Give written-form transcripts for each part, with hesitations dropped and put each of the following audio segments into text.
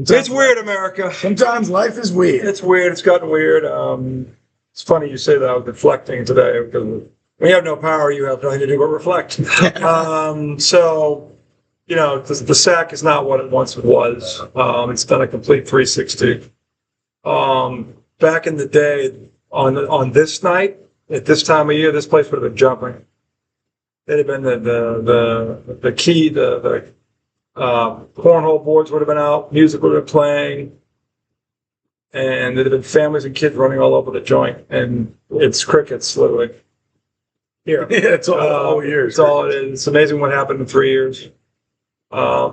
It's weird, America. Sometimes life is weird. It's weird. It's gotten weird. It's funny you say that. I was reflecting today because when you have no power, you have nothing to do but reflect. So, you know, the SAC is not what it once was. It's done a complete 360. Back in the day, on this night, at this time of year, this place would have been jumping. It'd have been the key, the cornhole boards would have been out, music would have been playing, and there'd have been families and kids running all over the joint, and it's crickets, literally. Here. Yeah, it's all years. It's all it is. It's amazing what happened in 3 years.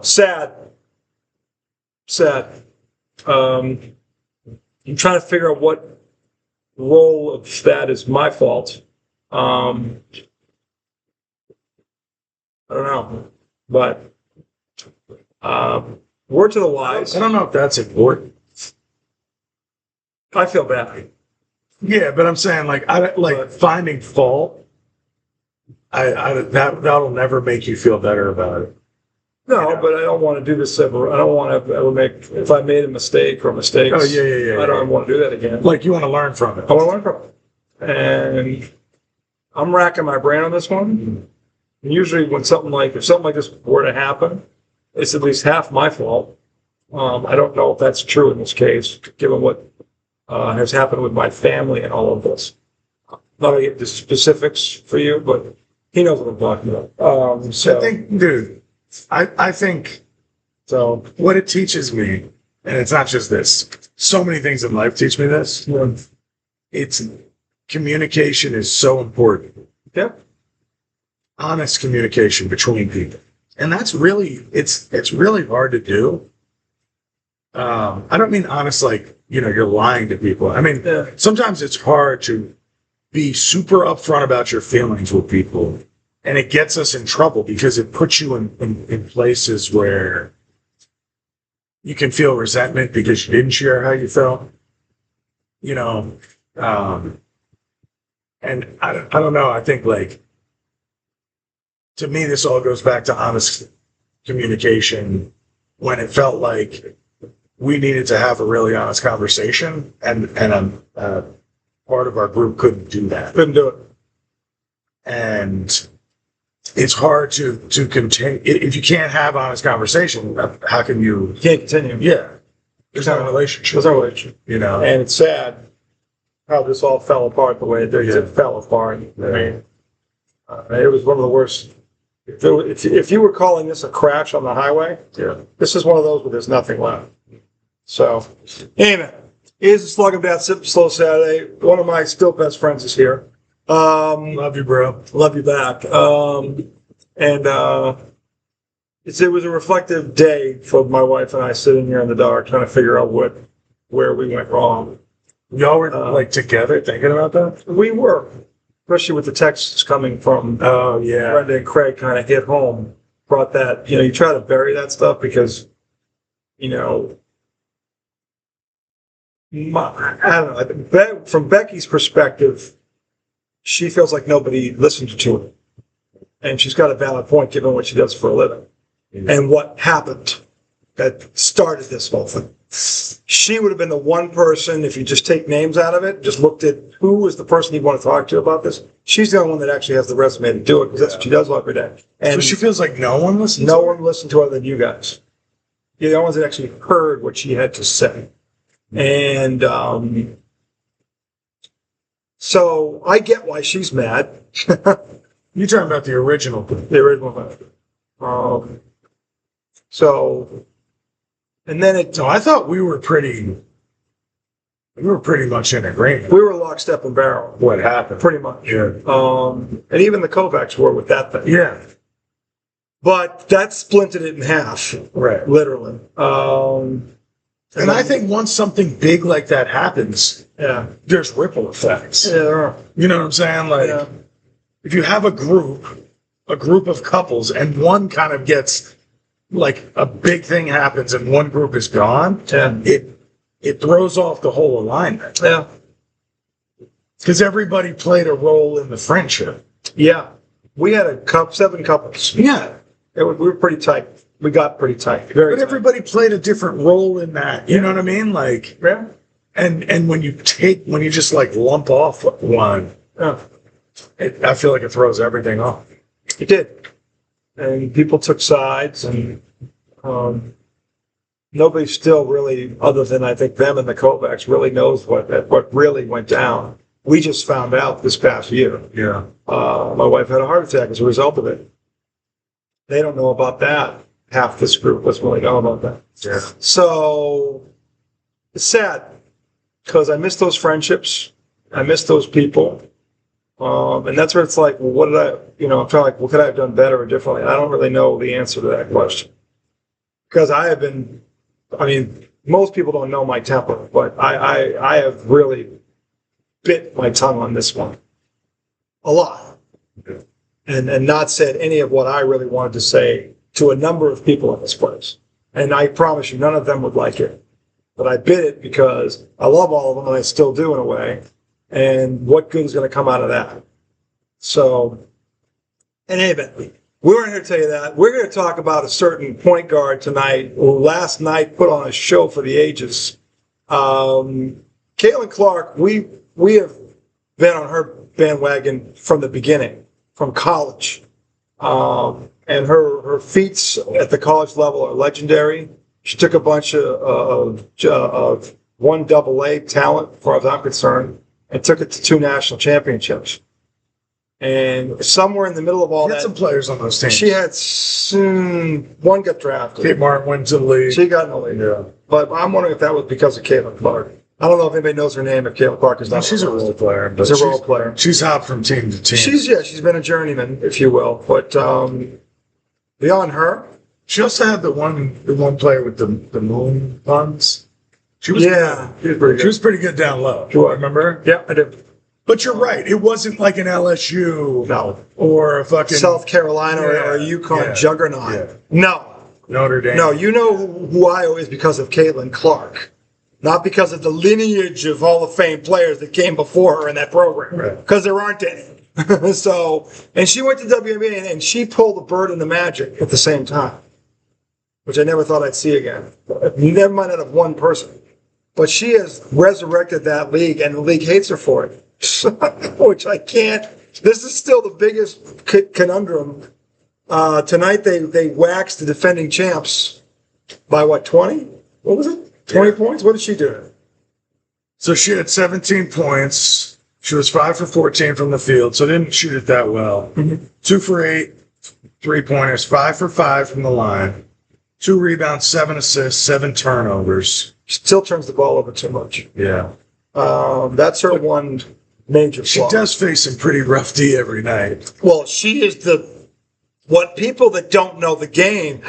Sad. I'm trying to figure out what role of that is my fault. I don't know, but word to the wise. I don't know if that's important. I feel bad. Yeah, but I'm saying finding fault. That'll never make you feel better about it. No, but I don't want to do this ever. I don't want to ever make, if I made a mistake or mistakes. Oh, yeah. I don't want to do that again. Like, you want to learn from it. I want to learn from it. And I'm racking my brain on this one. And usually if something like this were to happen, it's at least half my fault. I don't know if that's true in this case, given what has happened with my family and all of this. Not going to get the specifics for you, but he knows what I'm talking about. So I think, dude, I think, so what it teaches me, and it's not just this, so many things in life teach me this. It's communication is so important. Yeah. Honest communication between people. And that's really, it's really hard to do. I don't mean honest like, you're lying to people. I mean, sometimes it's hard to be super upfront about your feelings with people. And it gets us in trouble because it puts you in places where you can feel resentment because you didn't share how you felt. And I don't know. I think, like, to me, this all goes back to honest communication when it felt like we needed to have a really honest conversation, and part of our group couldn't do that. Couldn't do it. And it's hard to continue. If you can't have honest conversation, how can you? You can't continue. Yeah. There's no relationship. There's no relationship. And it's sad how this all fell apart the way it did. It fell apart. I mean, it was one of the worst. If you were calling this a crash on the highway, this is one of those where there's nothing left. So, anyway, here's a Slug 'em Down, Sip Slow Saturday. One of my still best friends is here. Love you, bro. Love you back. It was a reflective day for my wife and I sitting here in the dark trying to figure out where we went wrong. Y'all were together thinking about that? We were, especially with the texts coming from Brenda and Craig kind of hit home. Brought that, you try to bury that stuff because, I don't know. From Becky's perspective, she feels like nobody listened to her. And she's got a valid point given what she does for a living. And what happened that started this whole thing. She would have been the one person, if you just take names out of it, just looked at who was the person you want to talk to about this. She's the only one that actually has the resume to do it because that's what she does every day. And so she feels like no one listens? No one listened to her other than you guys. You're the only ones that actually heard what she had to say. And so I get why she's mad. You're talking about the original. The original one. And then So I thought we were pretty much in agreement. We were lockstep and barrel. What happened? Pretty much. Yeah. And even the Kovacs were with that thing. Yeah. But that splintered it in half. Right. Literally. And I think once something big like that happens, there's ripple effects. Yeah, there are. You know what I'm saying? Like, if you have a group of couples, and one kind of gets, like, a big thing happens and one group is gone, it throws off the whole alignment. Yeah. Because everybody played a role in the friendship. Yeah. We had 7 couples. Yeah. We were pretty tight. we got pretty tight. Very But tight. everybody played a different role in that. You know what I mean? Like, Yeah. and when you just like lump off one, Yeah. I feel like it throws everything off. It did. And people took sides, and nobody still really, other than I think them and the Kovacs, really knows what really went down. We just found out this past year. Yeah. My wife had a heart attack as a result of it. They don't know about that. Half this group doesn't really know about that. Yeah. So it's sad because I miss those friendships. I miss those people. And that's where it's like, well, what did I'm trying like, what could I have done better or differently? I don't really know the answer to that question. Because most people don't know my temper, but I have really bit my tongue on this one. A lot. Yeah. And not said any of what I really wanted to say to a number of people in this place. And I promise you, none of them would like it. But I bit it because I love all of them, and I still do in a way. And what good is going to come out of that? So, in any event, we weren't here to tell you that. We're going to talk about a certain point guard tonight who last night put on a show for the ages. Caitlin Clark, we have been on her bandwagon from the beginning, from college. And her feats at the college level are legendary. She took a bunch of 1AA talent, as far as I'm concerned, and took it to 2 national championships. And somewhere in the middle of all Had that, some players on those teams. she had one got drafted. Kate Martin went to the league. She got in the league. Yeah. But I'm wondering if that was because of Caitlin Clark. I don't know if anybody knows her name, if Caitlin Clark is No, not. she's a role player. But She's a role player. She's hopped from team to team. She's been a journeyman, if you will. But beyond her, She also had the one player with the moon puns. She was yeah, good. She was pretty good down low. Do I Remember? yeah, I do. But you're right. It wasn't like an LSU No. or a fucking South Carolina or a Yeah, UConn yeah, juggernaut. yeah. No, Notre Dame. no. You know who I is because of Caitlin Clark, not because of the lineage of Hall of Fame players that came before her in that program. Right. Because there aren't any. So, and she went to WNBA and she pulled the bird and the magic at the same time, which I never thought I'd see again. Never mind out of one person. But she has resurrected that league, and the league hates her for it. Which I can't. This is still the biggest conundrum. Tonight they waxed the defending champs by what, 20? What was it? 20 points? What did she do? So she had 17 points. She was 5 for 14 from the field, so didn't shoot it that well. 2 for 8 3-pointers, 5 for 5 from the line, 2 rebounds, 7 assists, 7 turnovers. She still turns the ball over too much. Yeah. That's her one major She flaw. does face some pretty rough D every night. Well, she is what people that don't know the game,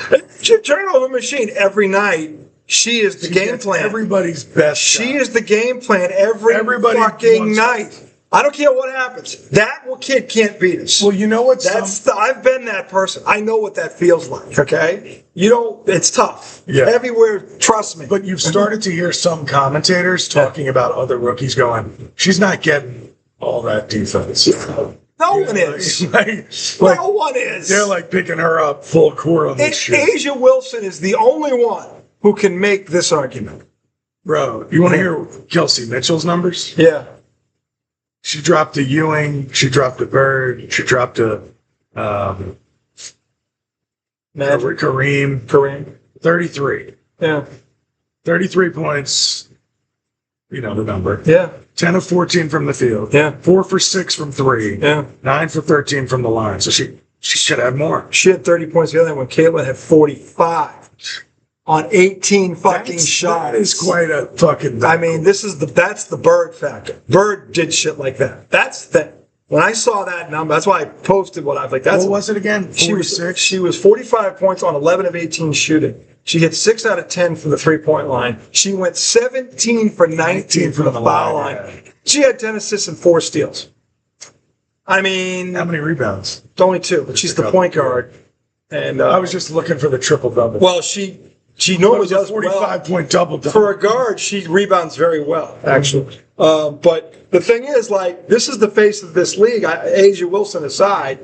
she turnover machine every night. She is the game Gets plan. everybody's best She shot. is the game plan everybody fucking wants- night. I don't care what happens. That kid can't beat us. Well, you know what? I've been that person. I know what that feels like. Okay, it's tough. Yeah. Everywhere, trust me. But you've started to hear some commentators talking about other rookies going, she's not getting all that defense. no one is. No one is. They're like picking her up full court on this shit. Asia Wilson is the only one who can make this argument. Bro, you want to hear Kelsey Mitchell's numbers? Yeah. She dropped a Ewing. She dropped a Bird. She dropped a Kareem. 33. Yeah. 33 points. You know the number. Yeah. 10 of 14 from the field. Yeah. 4 for 6 from 3. Yeah. 9 for 13 from the line. So she should have more. She had 30 points the other night when Caitlin had 45 on 18 fucking shots. That is quite a fucking. I mean, that's the Bird factor. Bird did shit like that. That's the thing. When I saw that number, that's why I posted what I was like. What was it again? 46? She was 45 points on 11 of 18 shooting. She hit 6 out of 10 from the three-point line. She went 17 for 19 from the foul line. Yeah. She had 10 assists and 4 steals. I mean, How many rebounds? only 2, but she's the point guard. And I was just looking for the triple double. well, she it normally was a does 45-point double double. for a guard, she rebounds very well, actually. But the thing is, like, this is the face of this league. Asia Wilson aside,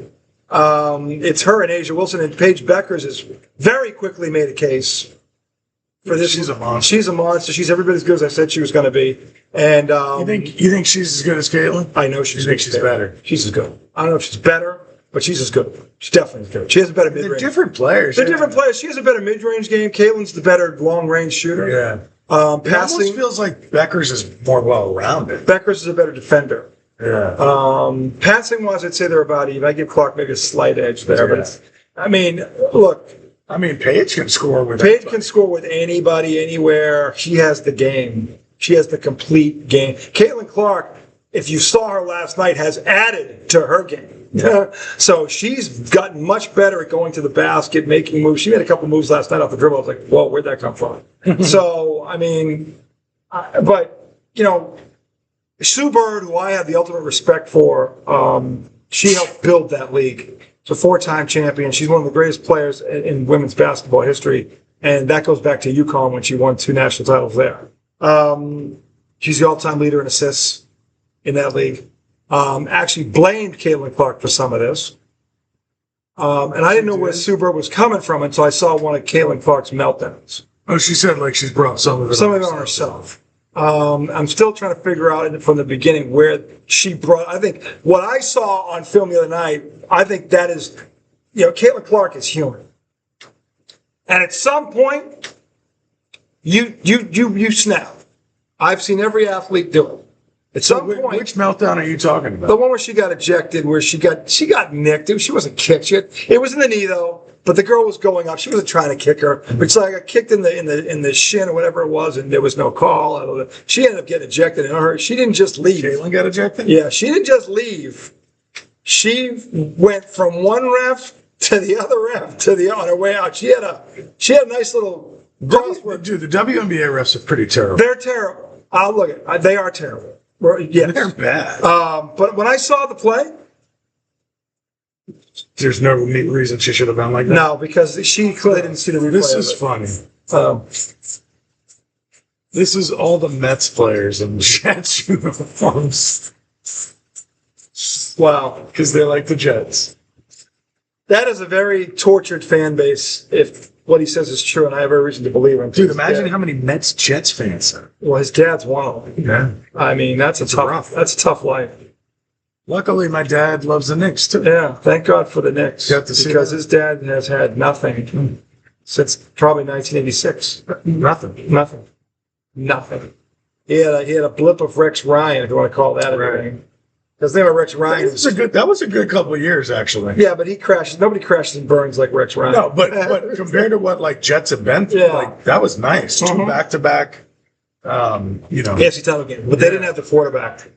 It's her and Asia Wilson, and Paige Beckers has very quickly made a case for this. She's a monster. She's a monster. She's every bit as good as I said she was going to be. And you think she's as good as Caitlin? I know she's. You think she's better? She's as good. I don't know if she's better, but she's as good. She's definitely as good. She has a better mid-range. They're different players. They're different players. She has a better mid-range game. Caitlin's the better long-range shooter. Yeah. It Passing. almost feels like Beckers is more well-rounded. Beckers is a better defender. Yeah. Passing wise, I'd say they're about even. I give Clark maybe a slight edge there, Yeah. but it's, I mean, look, Paige can score with Paige anybody. can score with anybody, anywhere. She has the game. She has the complete game. Caitlin Clark, if you saw her last night, has added to her game. Yeah. So she's gotten much better at going to the basket, making moves. She made a couple moves last night off the dribble. I was like, whoa, where'd that come from? So, I mean, but, you know, Sue Bird, who I have the ultimate respect for, she helped build that league. She's a four-time champion. She's one of the greatest players in women's basketball history, and that goes back to UConn when she won 2 national titles there. She's the all-time leader in assists in that league. Actually blamed Caitlin Clark for some of this. And I didn't know where Sue Bird was coming from until I saw one of Caitlin Clark's meltdowns. Oh, she said like she's brought some of it on herself. I'm still trying to figure out from the beginning where she brought. I think what I saw on film the other night, I think that is, Caitlin Clark is human, and at some point, you snap. I've seen every athlete do it. At some point, which meltdown are you talking about? the one where she got ejected, where she got nicked. She wasn't kicked. It was in the knee though. But the girl was going up. She wasn't trying to kick her. But it's like I got kicked in the shin or whatever it was, and there was no call. She ended up getting ejected. And she didn't just leave. Caitlin got ejected? Yeah, she didn't just leave. She went from one ref to the other ref on her way out. She had a nice little crossword. Dude, the WNBA refs are pretty terrible. They're terrible. I'll look at it. They are terrible. Yes. They're bad. But when I saw the play, there's no reason she should have been like that. no, because she clearly didn't see the replay. This of is it. funny. This is all the Mets players in Jets uniforms. Wow. Because they're like the Jets. That is a very tortured fan base if what he says is true, and I have every reason to believe him. Dude, imagine how many Mets Jets fans there are. Well, his dad's one of them. Yeah. I mean, that's a tough life. Luckily, my dad loves the Knicks, too. Yeah, thank God for the Knicks. Got to see because that. his dad has had nothing since probably 1986. Nothing. He had a blip of Rex Ryan, if you want to call that anything. Because they were Rex Ryan. That was a good couple of years, actually. Yeah, but he crashes. Nobody crashes and burns like Rex Ryan. No, but compared to what like Jets have been through, like that was nice. 2 back-to-back, AFC title game. But they didn't have the quarterback.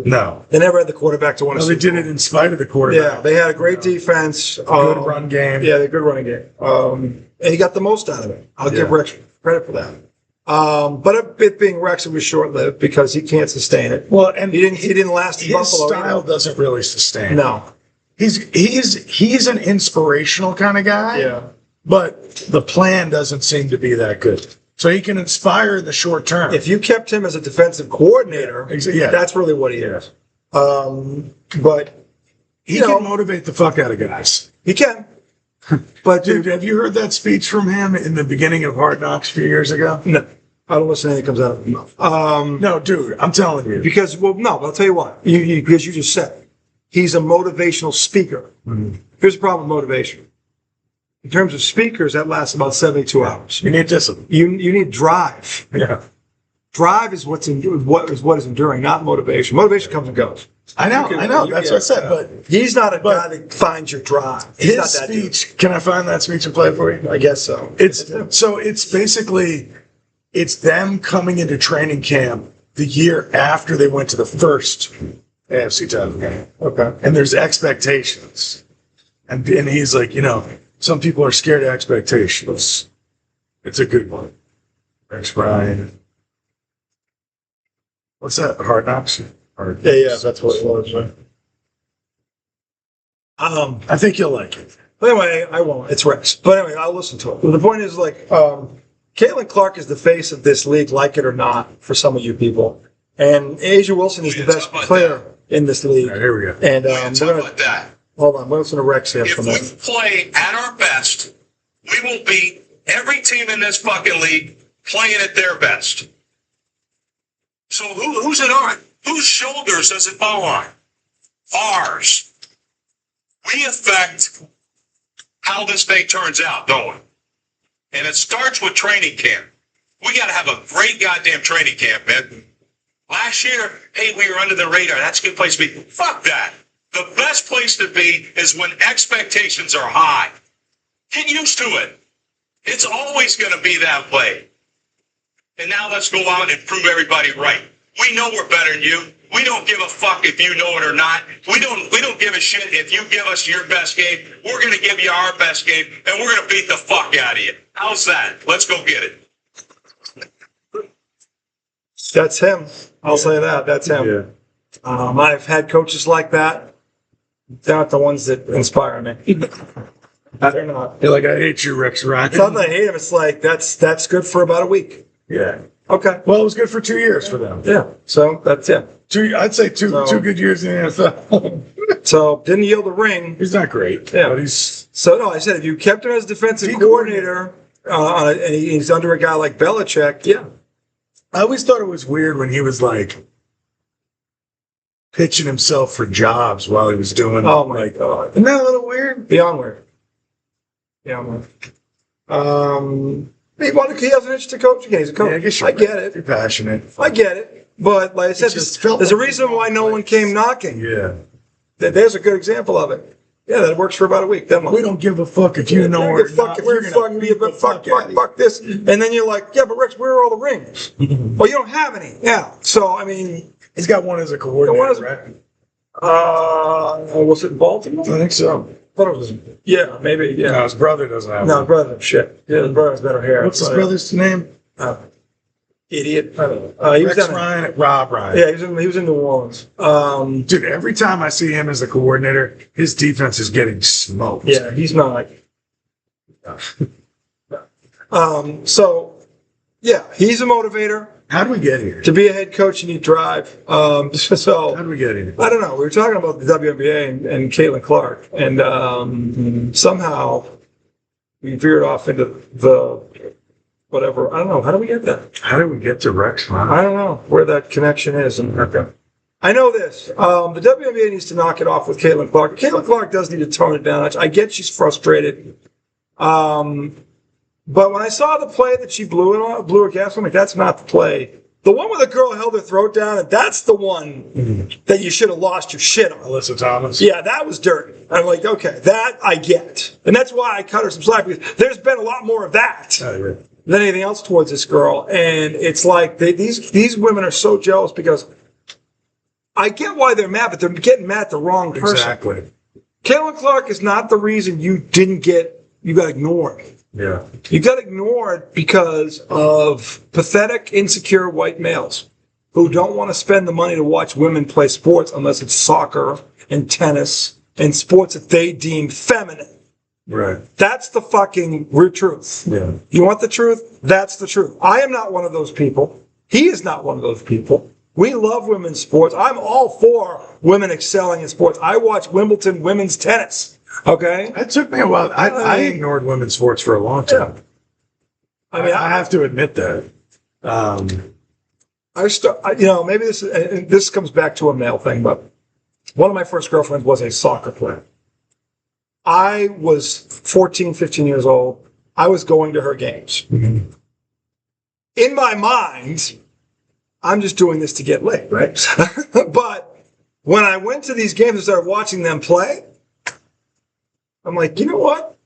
No. They never had the quarterback to win a They Super did Bowl. it in spite of the quarterback. Yeah, they had a great defense. Good run game. Yeah, they had a good running game. And he got the most out of it. I'll give Rex credit for that. But it being Rex, it was short-lived because he can't sustain it. Well, and he didn't last in his Buffalo. style doesn't really sustain. No. He's an inspirational kind of guy. Yeah. But the plan doesn't seem to be that good. So he can inspire in the short term. If you kept him as a defensive coordinator, that's really what he is. But he can motivate the fuck out of guys. He can. But dude, have you heard that speech from him in the beginning of Hard Knocks a few years ago? No. I don't listen to anything that comes out of his mouth. No, dude, I'm telling you. Because, I'll tell you what. Because you just said it. He's a motivational speaker. Mm-hmm. Here's the problem with motivation. In terms of speakers, that lasts about 72 hours. You need discipline. You need drive. Yeah. Drive is what is enduring, not motivation. Motivation comes and goes. I know. That's what I said. But he's not a guy that finds your drive. He's his speech. Can I find that speech and play it for you? I guess so. It's basically them coming into training camp the year after they went to the first AFC title game. Okay. And there's expectations, and he's like, some people are scared of expectations. It's a good one. Rex Ryan. What's that? Hard Knocks? Yeah, that's what it was. Right? I think you'll like it. But anyway, I won't. It's Rex. But anyway, I'll listen to it. But the point is, Caitlin Clark is the face of this league, like it or not, for some of you people. And Asia Wilson is the best player in this league. All right, here we go. And Hold on, listen to Rex here If for a we minute. play at our best, we will beat every team in this fucking league playing at their best. So who's it on? Whose shoulders does it fall on? Ours. We affect how this thing turns out, don't we? And it starts with training camp. We got to have a great goddamn training camp, man. Last year, hey, we were under the radar. That's a good place to be. Fuck that. The best place to be is when expectations are high. Get used to it. It's always going to be that way. And now let's go out and prove everybody right. We know we're better than you. We don't give a fuck if you know it or not. We don't give a shit if you give us your best game. We're going to give you our best game, and we're going to beat the fuck out of you. How's that? Let's go get it. That's him. I'll say that. That's him. Yeah. I've had coaches like that. They're not the ones that inspire me. They're not. You're like, I hate you, Rex Ryan. It's not that I hate him. It's like, that's good for about a week. Yeah. Okay. Well, it was good for 2 years for them. Yeah. So that's it. I'd say two So- good years in the NFL. So didn't yield the ring. He's not great. Yeah. But he's So no, I said if you kept him as defensive He coordinator, and he's under a guy like Belichick, yeah. I always thought it was weird when he was like pitching himself for jobs while he was doing. Oh my God. Isn't that a little weird? Beyond weird. Beyond weird. He has an itch to coach again. He's a coach. Yeah, I guess I get it. You're passionate. I get it. But like I said, just felt there's a like reason the why no wrong one place. came knocking. Yeah. There's a good example of it. Yeah, that works for about a week. Then We don't give a fuck if you know or fuck not. if We're you gonna fucking beat the fuck this. And then you're like, yeah, but Rex, where are all the rings? Well, you don't have any. Yeah. So I mean, He's got one as a coordinator, One as a- right? was it Baltimore? I think so. I thought it was. Yeah, maybe. No, Yeah. his brother doesn't have No, one. brother. Shit. Yeah, his brother has better hair. What's his But, brother's name? Idiot. I don't know. He was Rex down. Ryan, Rob Ryan. Yeah, he was in New Orleans. Dude, every time I see him as a coordinator, his defense is getting smoked. Yeah, he's not. So, yeah, he's a motivator. How do we get here? To be a head coach, you need drive. How So, do we get here? I don't know. We were talking about the WNBA and Caitlin Clark, and somehow we veered off into the whatever. I don't know. How do we get that? How do we get to Rex Ryan? I don't know where that connection is in America. I know this. The WNBA needs to knock it off with Caitlin Clark. Caitlin Clark does need to tone it down. I get she's frustrated. But when I saw the play that she blew her gas, I'm like, that's not the play. The one where the girl held her throat down, and that's the one that you should have lost your shit on. Alyssa Thomas? Yeah, that was dirty. I'm like, okay, that I get. And that's why I cut her some slack, because there's been a lot more of that Oh, yeah. than anything else towards this girl. And it's like these women are so jealous because I get why they're mad, but they're getting mad at the wrong person. Exactly. Caitlin Clark is not the reason you got ignored. Yeah. You got ignored because of pathetic, insecure white males who don't want to spend the money to watch women play sports unless it's soccer and tennis and sports that they deem feminine. Right. That's the fucking real truth. Yeah. You want the truth? That's the truth. I am not one of those people. He is not one of those people. We love women's sports. I'm all for women excelling in sports. I watch Wimbledon women's tennis. Okay? It took me a while. I ignored women's sports for a long time. I mean, I have to admit that. Maybe this comes back to a male thing, but one of my first girlfriends was a soccer player. I was 14, 15 years old. I was going to her games. Mm-hmm. In my mind, I'm just doing this to get laid, right? But when I went to these games and started watching them play, I'm like, you know what?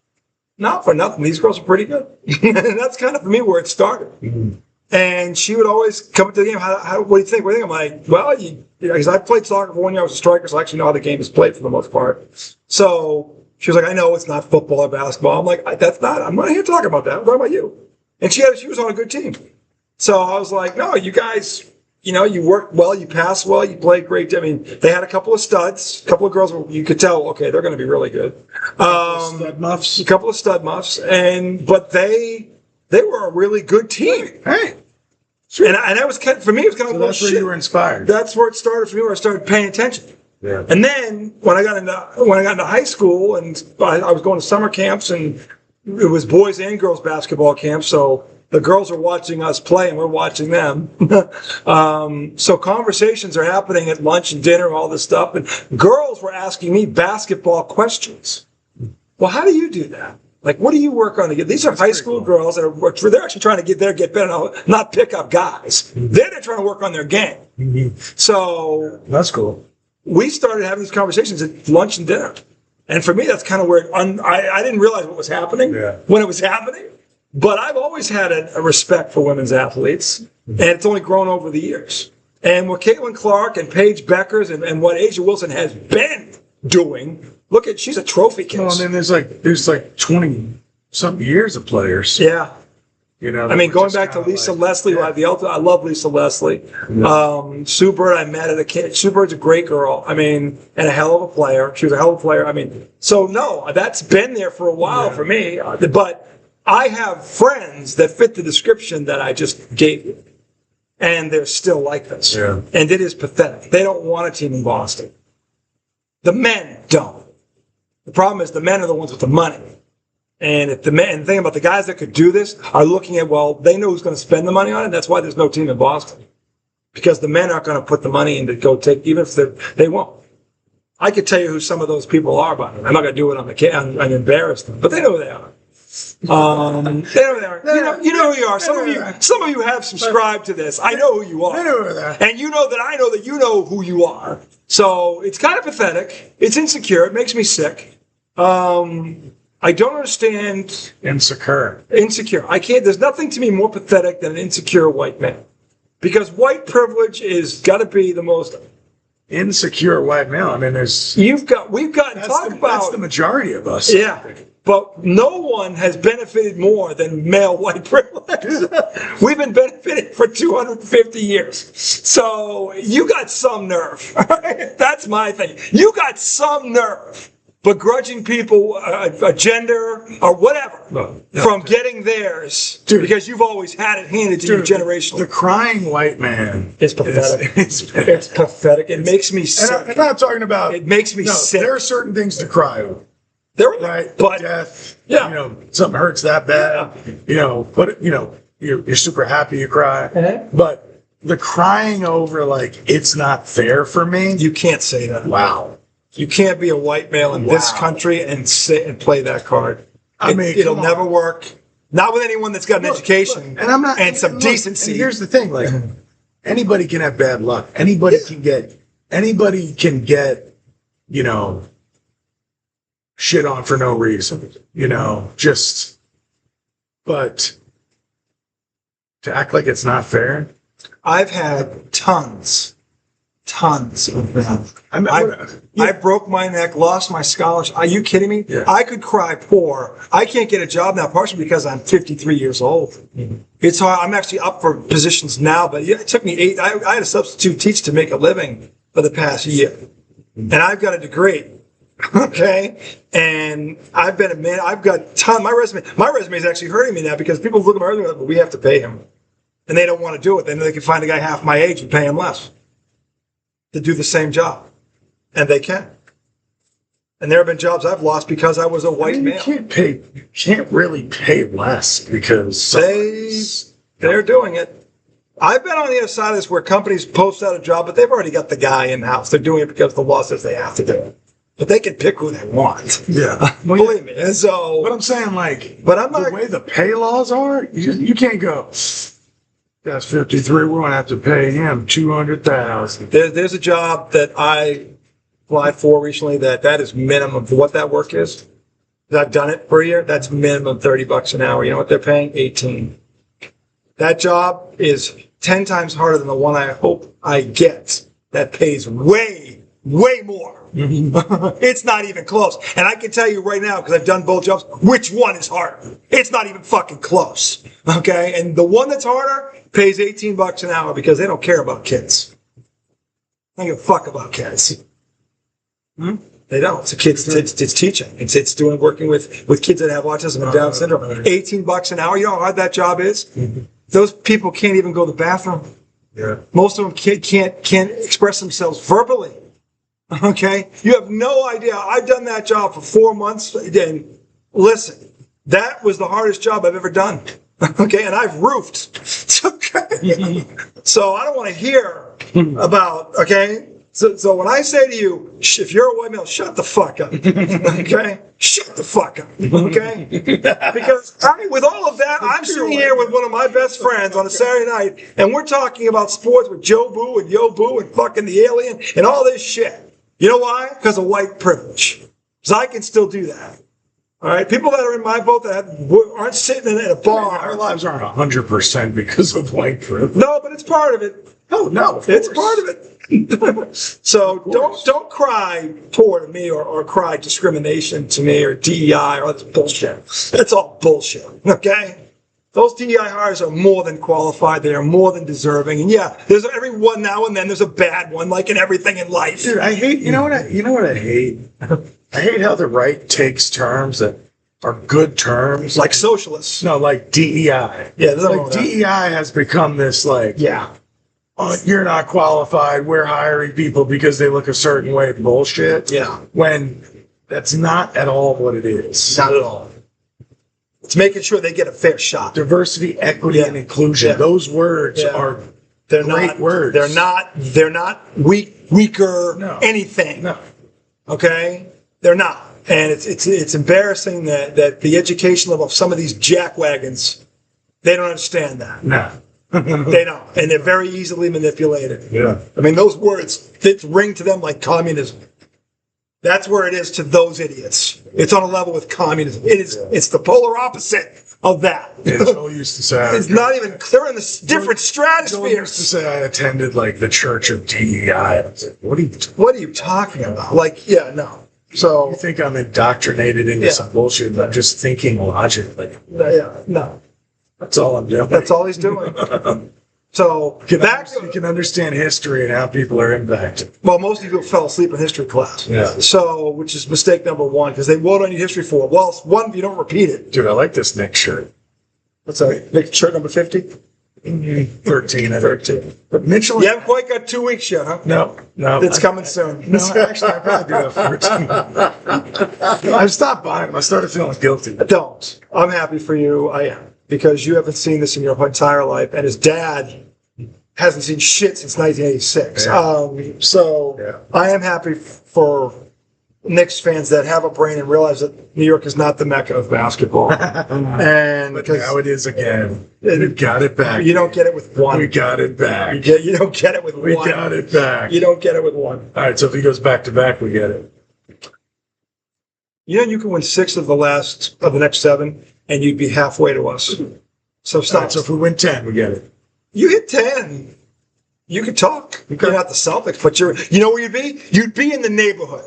Not for nothing. These girls are pretty good. And that's kind of for me where it started. Mm-hmm. And she would always come to the game. What do you think? What do you think? I'm like, well, because I played soccer for 1 year. I was a striker, so I actually know how the game is played for the most part. So she was like, I know it's not football or basketball. I'm like, I'm not here to talk about that. I'm talking about you. And she was on a good team. So I was like, no, you guys, you work well, you pass well, you play great. I mean, they had a couple of studs, a couple of girls where you could tell, okay, they're going to be really good. Stud muffs. A couple of stud muffs, but they were a really good team. Hey. And that was for me, it was kind of So that's where you were inspired. That's where it started for me, where I started paying attention. Yeah. And then when I got into high school, and I was going to summer camps, and it was boys and girls basketball camps, so the girls are watching us play and we're watching them. So conversations are happening at lunch and dinner, all this stuff, and girls were asking me basketball questions. Well, how do you do that? Like, what do you work on to get? These are high school girls that they're actually trying to get better, not pick up guys. They're trying to work on their game. So That's cool. we started having these conversations at lunch and dinner. And for me, that's kind of where I didn't realize what was happening when it was happening. But I've always had a respect for women's athletes, and it's only grown over the years. And what Caitlin Clark and Paige Beckers and what Asia Wilson has been doing, she's a trophy case. Well, and then there's like 20 some years of players. Yeah. You know, I mean, going back to Lisa Leslie, who I love Lisa Leslie. Sue Bird, I met at a kid. Sue Bird's a great girl. I mean, and a hell of a player. She was a hell of a player. I mean, so no, that's been there for a while for me. But I have friends that fit the description that I just gave you. And they're still like this. Yeah. And it is pathetic. They don't want a team in Boston. The men don't. The problem is the men are the ones with the money. And if the thing about the guys that could do this are looking at, well, they know who's going to spend the money on it. That's why there's no team in Boston. Because the men aren't going to put the money in to go take, even if they won't. I could tell you who some of those people are, but I'm not going to do it and embarrass them. But they know who they are. They know who they are. You know who you are. Some of you have subscribed to this. I know who you are. I know who they are. And you know that I know that you know who you are. So it's kind of pathetic. It's insecure. It makes me sick. I don't understand. Insecure. I can't. There's nothing to me more pathetic than an insecure white man, because white privilege is got to be the most Insecure white male. I mean, that's the majority of us. Yeah, but no one has benefited more than male white privilege. We've been benefiting for 250 years. So you got some nerve. That's my thing. You got some nerve begrudging people a gender or whatever from getting theirs, because you've always had it handed to you generationally. The crying white man is pathetic. It's pathetic. It makes me sick. And I'm not talking about. It makes me sick. There are certain things to cry over. Right, but death. Yeah. You know, something hurts that bad. Yeah. You know, but you know, you're super happy you cry. But the crying over, like, it's not fair for me. You can't say that. Wow. You can't be a white male in this country and sit and play that card. I mean, it'll never work. Not with anyone that's got an education and some decency. And here's the thing: like, anybody can have bad luck. Anybody can get, you know, shit on for no reason. You know, but to act like it's not fair. I've had tons of them. I broke my neck, lost my scholarship. Are you kidding me? Yeah. I could cry poor. I can't get a job now, partially because I'm 53 years old. Mm-hmm. It's hard. I'm actually up for positions now, but it took me I had a substitute teach to make a living for the past year. Mm-hmm. And I've got a degree. Okay. And I've got ton. My resume is actually hurting me now, because people look at my resume, but we have to pay him. And they don't want to do it. Then they can find a guy half my age and pay him less to do the same job. And they can. And there have been jobs I've lost because I was a white male. You can't really pay less because they're doing it. I've been on the other side of this where companies post out a job, but they've already got the guy in-house. They're doing it because the law says they have to do it. But they can pick who they want. Yeah. Believe me. And so, but I'm saying, like, the way the pay laws are, you can't go, that's 53, we're going to have to pay him $200,000. There's a job that I applied for recently that is minimum for what that work is. I've done it for a year. That's minimum $30 an hour. You know what they're paying? 18. That job is 10 times harder than the one I hope I get that pays way more. It's not even close. And I can tell you right now, because I've done both jobs, which one is harder. It's not even fucking close. Okay? And the one that's harder pays $18 an hour because they don't care about kids. They don't give a fuck about kids. They don't. It's teaching. It's working with kids that have autism and Down syndrome. $18 an hour. You know how hard that job is? Those people can't even go to the bathroom. Yeah. Most of them can't express themselves verbally. Okay? You have no idea. I've done that job for 4 months. And listen, that was the hardest job I've ever done. Okay? And I've roofed. Okay? So I don't want to hear about, okay? So when I say to you, if you're a white male, shut the fuck up. Okay? Shut the fuck up. Okay? Because with all of that, I'm sitting here with one of my best friends on a Saturday night, and we're talking about sports with Joe Boo and Yo Boo and fucking the alien and all this shit. You know why? Because of white privilege. Because I can still do that. All right? People that are in my boat that aren't sitting in a bar. Our lives aren't 100% because of white privilege. No, but it's part of it. Oh, no. It's part of it. So don't cry poor to me or cry discrimination to me or DEI or that's bullshit. That's all bullshit. Okay? Those DEI hires are more than qualified. They are more than deserving. And yeah, there's every one now and then there's a bad one, like in everything in life. Dude, I hate. You know what I hate? I hate how the right takes terms that are good terms, Like socialists. no, like DEI. Yeah, there's nothing wrong Like with that. DEI has become this like, Yeah. oh, you're not qualified. We're hiring people because they look a certain way. Bullshit. Yeah. When that's not at all what it is. Not at all. It's making sure they get a fair shot. Diversity, equity, Yeah. and inclusion. Yeah. Those words Yeah. are They're great not words. They're not weaker No. anything. no. Okay? They're not. And it's embarrassing that the education level of some of these jackwagons, they don't understand that. No. They don't. And they're very easily manipulated. Yeah. I mean, those words ring to them like communism. That's where it is to those idiots. It's on a level with communism. It's the polar opposite of that. Yeah, Joel used to say. It's not even, they're in the different Joel used to stratospheres. say I attended like the Church of DEI. I was like, What are you talking about? Like, yeah, no. So, You think I'm indoctrinated into Yeah. some bullshit? But I'm just thinking logically. yeah, no. That's all I'm doing. That's all he's doing. So, back You can understand history and how people are impacted. well, most people fell asleep in history class. Yeah. So, which is mistake number one, because they won't on your history for. Well, one, you don't repeat it. Dude, I like this Nick shirt. What's that? Nick, shirt number 50? 13, I think. But Mitchell. You haven't quite got 2 weeks yet, huh? No. It's coming soon. No, actually, I probably do have 14. I've stopped buying them. I started feeling guilty. Don't. I'm happy for you. I am. Because you haven't seen this in your entire life, and his dad hasn't seen shit since 1986. Yeah. So Yeah. I am happy for Knicks fans that have a brain and realize that New York is not the mecca of basketball. And But because now it is again. We got it back. you don't get it with one. We got it back. You don't get it with We one. got it back. You don't get it with one. All right, so if he goes back to back, we get it. You know, you can win 6 of the next 7, and you'd be halfway to us. So All stop. right, so if we win 10, we get it. You hit 10. You could talk. You're not the Celtics, but you know where you'd be? You'd be in the neighborhood.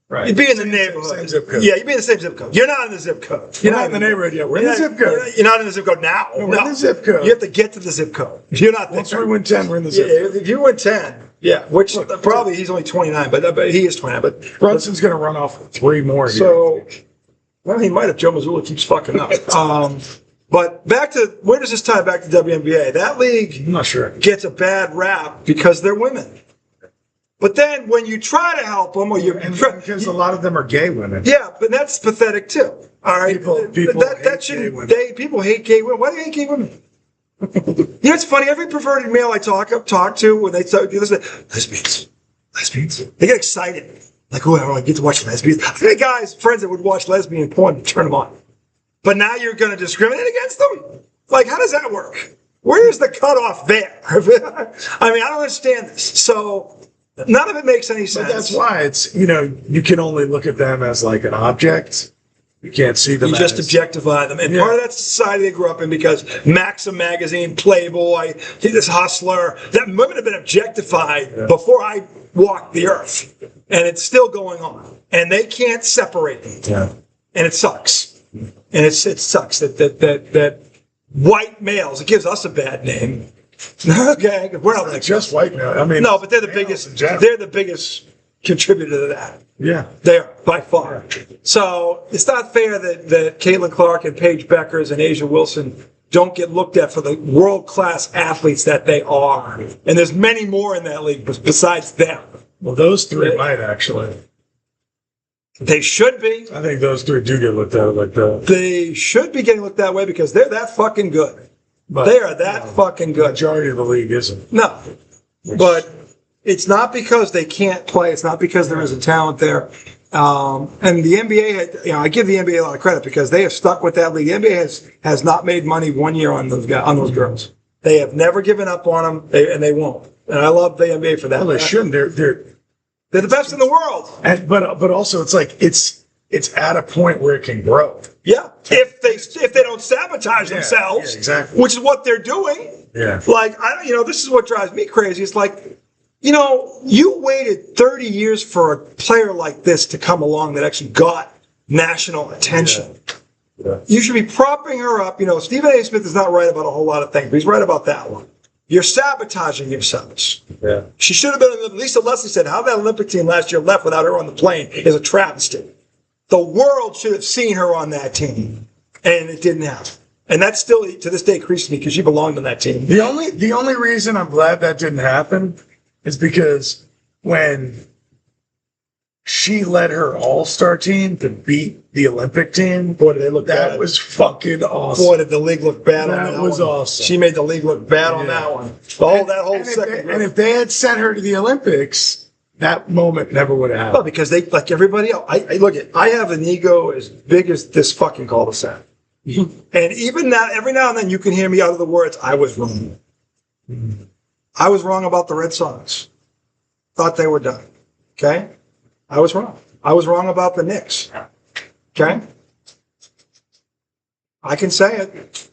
Right. You'd be in the neighborhood. Same zip code. Yeah, you'd be in the same zip code. You're not in the zip code. We're not in the neighborhood yet. We're in the zip code. You're not in the zip code now. No, we're in the zip code. You have to get to the zip code. You're not there. Once we win 10, we're in the Yeah, zip code. if you win 10, yeah, which probably he's only 29, but he is 29. But Brunson's going to run off with 3 more here. so, well, he might if Joe Mazzulla keeps fucking up. But back to, where does this tie back to WNBA? That league I'm not sure. gets a bad rap because they're women. But then when you try to help them, or you And because a lot of them are gay women. yeah, but that's pathetic too. All right, People that hate shouldn't. gay women. People hate gay women. Why do they hate gay women? You know, it's funny. Every perverted male I talk to when they do this, lesbians, they get excited. Like, oh, I get to watch lesbians. I think guys, friends that would watch lesbian porn to turn them on. But now you're going to discriminate against them? Like, how does that work? Where is the cutoff there? I mean, I don't understand this. So none of it makes any sense. But that's why it's, you can only look at them as like an object. You can't see them You just as... objectify them. And Yeah. part of that society they grew up in, because Maxim magazine, Playboy, this hustler, that women have been objectified before I walked the earth. And it's still going on. And they can't separate them. Yeah. And it sucks. And it sucks that white males, it gives us a bad name. Okay, 'cause we're not Like like just white now. I mean... no, but they're the males biggest. in general. They're the biggest contributor to that. Yeah. They are, by far. So it's not fair that Caitlin Clark and Paige Beckers and Asia Wilson don't get looked at for the world-class athletes that they are. And there's many more in that league besides them. Well, those three might actually. They should be. I think those three do get looked at like that. They should be getting looked that way because they're that fucking good. But, They are that fucking The good. majority of the league isn't. No. But it's not because they can't play. It's not because there isn't talent there. And the NBA, I give the NBA a lot of credit because they have stuck with that league. The NBA has not made money 1 year on those guys, on those girls. They have never given up on them, and they won't. And I love the NBA for that. Well, they shouldn't. They're the best in the world. but also it's like it's at a point where it can grow. Yeah, if they don't sabotage themselves, yeah, exactly. which is what they're doing. Yeah. Like this is what drives me crazy. It's like, you waited 30 years for a player like this to come along that actually got national attention. Yeah. You should be propping her up. Stephen A. Smith is not right about a whole lot of things, but he's right about that one. You're sabotaging yourselves. Yeah. She should have been. Lisa Leslie said, "How that Olympic team last year left without her on the plane is a travesty." The world should have seen her on that team, and it didn't happen. And that still, to this day, creases me because she belonged on that team. The only reason I'm glad that didn't happen is because when she led her all-star team to beat the Olympic team, Boy, did they look bad. that was fucking awesome. Boy, did the league look bad on that That was one. awesome. She made the league look bad on that one. That whole second. And if they had sent her to the Olympics, that moment never would have Well, happened. because they, like everybody else, I have an ego as big as this fucking cul-de-sac. And even now, every now and then you can hear me out of the words, I was wrong. I was wrong about the Red Sox. Thought they were done. Okay? I was wrong. I was wrong about the Knicks. Okay? I can say it.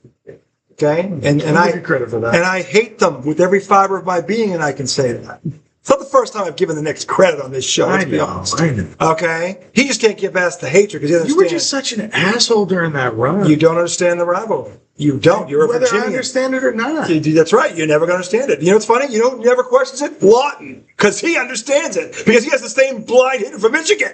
Okay? And I'll I give you credit for that. and I hate them with every fiber of my being, and I can say that. It's not the first time I've given the Knicks credit on this show, let's be honest. I know. Okay? He just can't get past the hatred because he doesn't You were understand. just such an asshole during that run. You don't understand the rivalry. You don't. You're a Whether I Virginian. understand it or not. That's right. You're never going to understand it. You know what's funny? You know who never questions it? Lawton. Because he understands it. Because he has the same blind hitter from Michigan.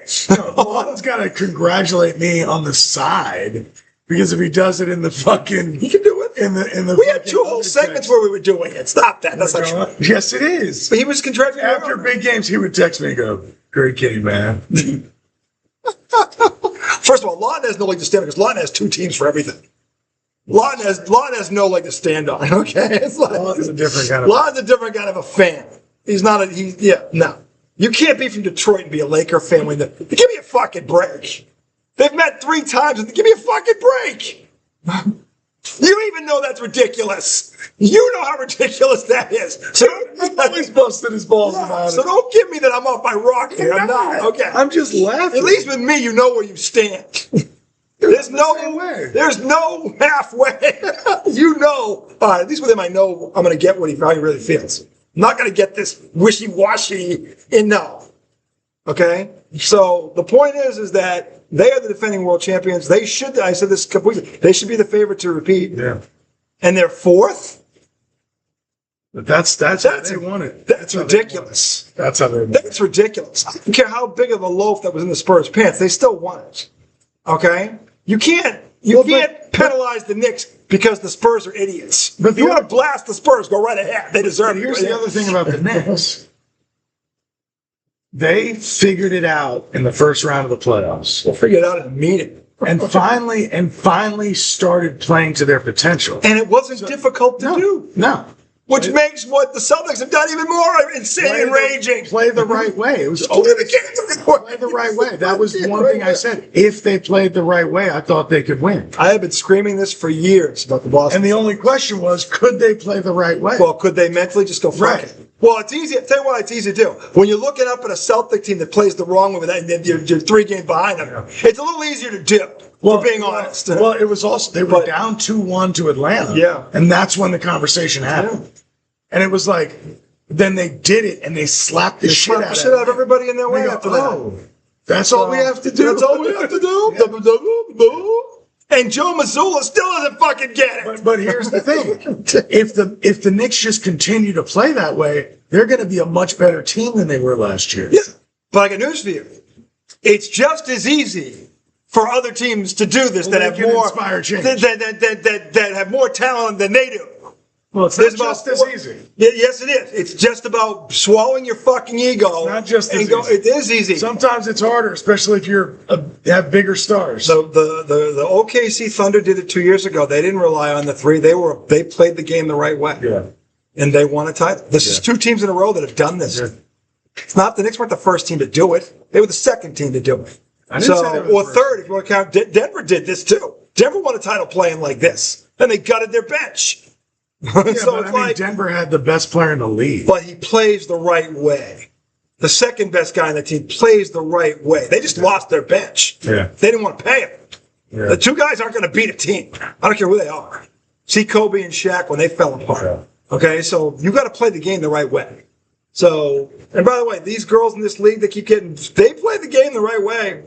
Lawton's got to congratulate me on the side because if he does it in the fucking, He can do it. in the We had two whole segments where we were doing it. Stop that. That's not true. Yes, it is. But he was contracting After big games, he would text me and go, "Great game, man." First of all, Lawton has no leg to stand on because Lawton has two teams for everything. Lawton has no leg to stand on. Okay, it's like, Lawton's a different kind of. Lawton's a different kind of a fan. He's not a. No. You can't be from Detroit and be a Laker fan. Give me a fucking break. They've met 3 times. Give me a fucking break. You even know that's ridiculous. You know how ridiculous that is. So He's busted his balls about so it. don't give me that I'm off my rock here. I'm not. Okay. I'm just laughing. At least with me, you know where you stand. There's same no way. There's no halfway. You know. All right, at least with him, I know I'm going to get how he really feels. I'm not going to get this wishy-washy no. Okay? So the point is that they are the defending world champions. They should, I said this a couple weeks ago, they should be the favorite to repeat. Yeah. And they're 4th? That's how they want it. That's ridiculous. That's how they want it. That's ridiculous. I don't care how big of a loaf that was in the Spurs' pants. They still won it. Okay? You can't penalize the Knicks because the Spurs are idiots. But if you want to blast the Spurs, go right ahead. They deserve it. Here's the other thing about the Knicks. They figured it out in the first round of the playoffs. We'll figure it out in a meeting. And finally started playing to their potential. And it wasn't difficult to do. No. Which makes what the Celtics have done even more insane and raging. Play the right way. It was Play the right way. That was one thing I said. If they played the right way, I thought they could win. I have been screaming this for years about the Boston. And the only question was, could they play the right way? Well, could they mentally just go fuck Right. it? Well, it's easy. I'll tell you what, it's easy to do. When you're looking up at a Celtic team that plays the wrong way and then you're 3 games behind them, it's a little easier to do, for being honest. Well, it was also, they were down 2-1 to Atlanta. Yeah. And that's when the conversation happened. And it was like, then they did it and they slapped the shit out of everybody in their way They go, after that. oh, that's all we have to do. That's all we have to do. And Joe Mazzulla still doesn't fucking get it. But here's the thing: if the Knicks just continue to play that way, they're going to be a much better team than they were last year. Yeah. But I got news for you. It's just as easy for other teams to do this that have more inspire change. that have more talent than they do. Well, it's not just as easy. Yeah, yes, it is. It's just about swallowing your fucking ego. It's not just as easy. It is easy. Sometimes it's harder, especially if you have bigger stars. The OKC Thunder did it 2 years ago. They didn't rely on the three. They played the game the right way. Yeah. And they won a title. This is 2 teams in a row that have done this. Yeah. It's not the Knicks weren't the first team to do it. They were the second team to do it. I didn't say they were the or first. third if you want to count. Denver did this too. Denver won a title playing like this. Then they gutted their bench. Yeah, so but it's I mean, like, Denver had the best player in the league. but he plays the right way. The second best guy in the team plays the right way. They just lost their bench. Yeah. They didn't want to pay him. Yeah. The 2 guys aren't going to beat a team. I don't care who they are. See Kobe and Shaq when they fell apart. Yeah. Okay, so you got to play the game the right way. So, and by the way, these girls in this league, they keep getting, they play the game the right way.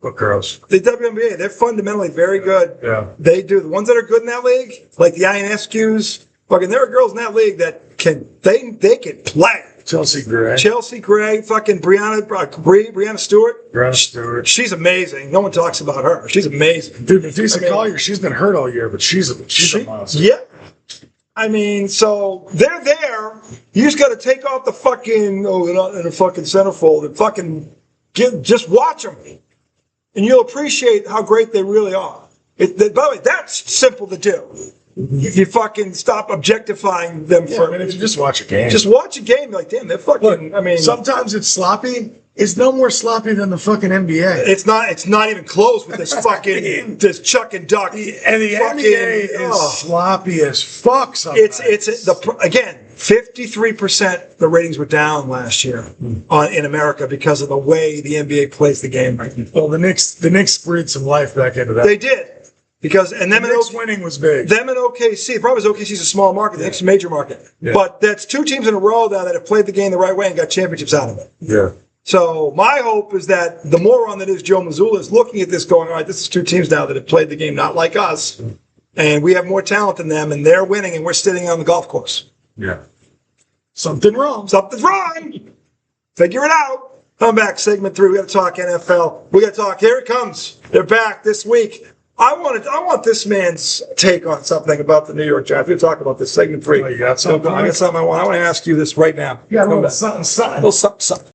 What girls? The WNBA, they're fundamentally very good. Yeah. They do. The ones that are good in that league, like the INSQs, fucking, there are girls in that league that can, they can play. Chelsea Gray. Chelsea Gray, fucking Brianna Stewart. Brianna Stewart. She's amazing. No one talks about her. She's amazing. Dude, Matisse Collier, she's been hurt all year, but she's a monster. Yeah. I mean, so they're there. You just got to take off the fucking, they're not in a fucking centerfold and fucking just watch them. And you'll appreciate how great they really are. By the way, that's simple to do. If you fucking stop objectifying them Yeah, for. I mean, if you just watch a game. Just watch a game, like, damn, they're fucking. I mean, sometimes it's sloppy. It's no more sloppy than the fucking NBA. it's not even close with this fucking this chuck and duck. And the fucking, NBA is sloppy as fuck sometimes. Again, 53% the ratings were down last year in America because of the way the NBA plays the game right now. Well, the Knicks breathed some life back into that. They did. Because and them the and Knicks winning was big. Them and OKC. The problem is OKC's a small market. The Knicks is a major market. Yeah. But that's 2 teams in a row now that have played the game the right way and got championships out of it. Yeah. So my hope is that the moron that is Joe Mazzulla is looking at this going, all right, this is 2 teams now that have played the game not like us. And we have more talent than them, and they're winning, and we're sitting on the golf course. Yeah. Something wrong. Something's wrong. Figure it out. Come back, segment 3. We got to talk NFL. We got to talk. Here it comes. They're back this week. I want this man's take on something about the New York Giants. We'll talk about this segment 3. Oh, you got something? I got something I want to ask you this right now. You got a Come little back. something. A little something.